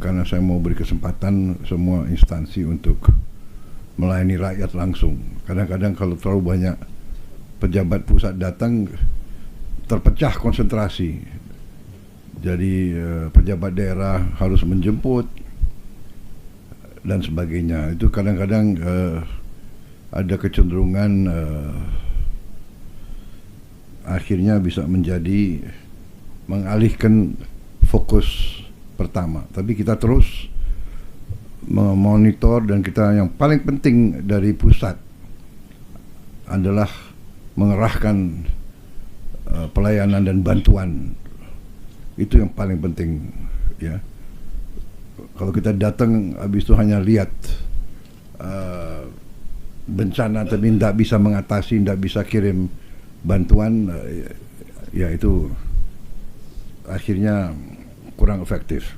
karena saya mau beri kesempatan semua instansi untuk melayani rakyat langsung. Kadang-kadang kalau terlalu banyak pejabat pusat datang, terpecah konsentrasi. Jadi pejabat daerah harus menjemput dan sebagainya. Itu kadang-kadang ada kecenderungan akhirnya bisa menjadi mengalihkan fokus pertama. Tapi kita terus memonitor, dan kita yang paling penting dari pusat adalah mengerahkan pelayanan dan bantuan. Itu yang paling penting, ya. Kalau kita datang habis itu hanya lihat bencana tapi tidak bisa mengatasi, tidak bisa kirim bantuan, ya itu akhirnya kurang efektif.